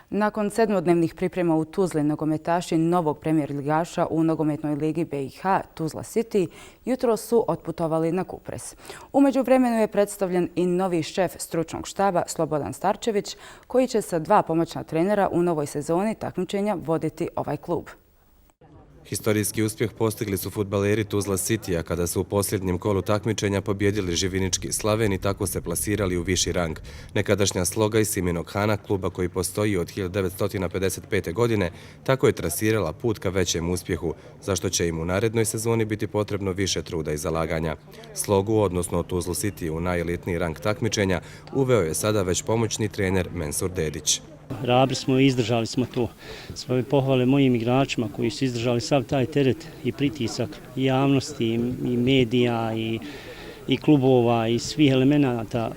Nakon 7-dnevnih priprema u Tuzli, nogometaši novog premijer ligaša u nogometnoj ligi BiH Tuzla City jutro su otputovali na Kupres. U međuvremenu je predstavljen i novi šef stručnog štaba Slobodan Starčević, koji će sa 2 pomoćna trenera u novoj sezoni takmičenja voditi ovaj klub. Historijski uspjeh postigli su fudbaleri Tuzla Citya kada su u posljednjem kolu takmičenja pobjedili živinički Slaven i tako se plasirali u viši rang. Nekadašnja sloga iz Siminog Hana, kluba koji postoji od 1955. godine, tako je trasirala put ka većem uspjehu, zašto će im u narednoj sezoni biti potrebno više truda i zalaganja. Slogu, odnosno Tuzlu City u najelitniji rang takmičenja, uveo je sada već pomoćni trener Mensur Dedić. Hrabri smo i izdržali smo to. Svoje pohvale mojim igračima koji su izdržali sav taj teret i pritisak i javnosti i medija i klubova i svih elemenata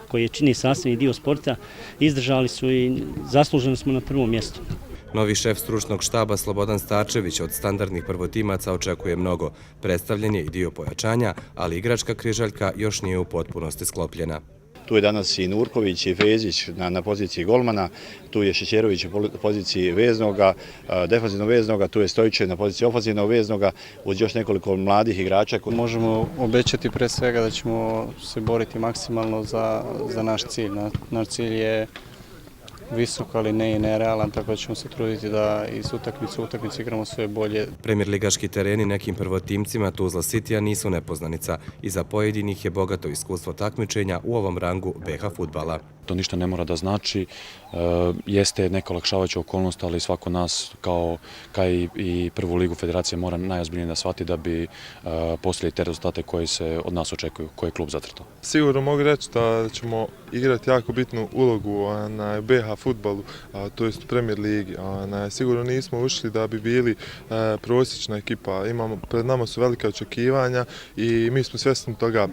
koje čini sastavni dio sporta. Izdržali su i zasluženo smo na prvom mjestu. Novi šef stručnog štaba Slobodan Starčević od standardnih prvotimaca očekuje mnogo. Predstavljen je i dio pojačanja, ali igračka križaljka još nije u potpunosti sklopljena. Tu je danas i Nurković i Fezić na poziciji golmana, tu je Šećerović na poziciji veznoga, defanzivnog veznoga, tu je Stojićev na poziciji ofanzivnog veznoga, uz još nekoliko mladih igrača. Možemo obećati pre svega da ćemo se boriti maksimalno za naš cilj. Naš cilj je visok, ali ne i nerealan, tako da ćemo se truditi da iz utakmice u utakmice igramo sve bolje. Premijer ligaški tereni nekim prvotimcima Tuzla Citya nisu nepoznanica i za pojedinih je bogato iskustvo takmičenja u ovom rangu BiH fudbala. To ništa ne mora da znači, jeste neka olakšavajuća okolnost, ali svako nas kao i prvu ligu federacije mora najozbiljnije da shvati da bi postigli te rezultate koji se od nas očekuju, koje je klub zacrtao. Sigurno mogu reći da ćemo igrati jako bitnu ulogu na BiH fudbalu, to jest u Premier ligi. Sigurno nismo ušli da bi bili prosječna ekipa, pred nama su velika očekivanja i mi smo svjesni toga.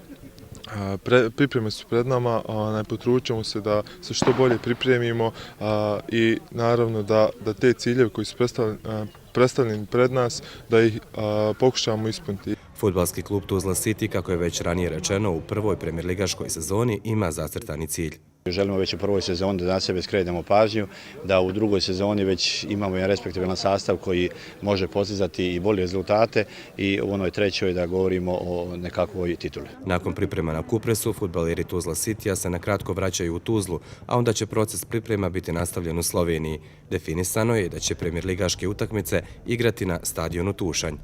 Pripreme su pred nama, potrudit se da se što bolje pripremimo i naravno da te ciljeve koji su predstavljeni pred nas, da ih pokušamo ispuniti. Fudbalski klub Tuzla City, kako je već ranije rečeno, u prvoj premijerligaškoj sezoni ima zacrtani cilj. Želimo već u prvoj sezoni da na sebe skrenemo pažnju, da u drugoj sezoni već imamo jedan respektibilan sastav koji može postizati i bolje rezultate i u onoj trećoj da govorimo o nekakvoj tituli. Nakon priprema na Kupresu, fudbaleri Tuzla Citya se na kratko vraćaju u Tuzlu, a onda će proces priprema biti nastavljen u Sloveniji. Definisano je da će premijerligaške utakmice igrati na stadionu Tušanj.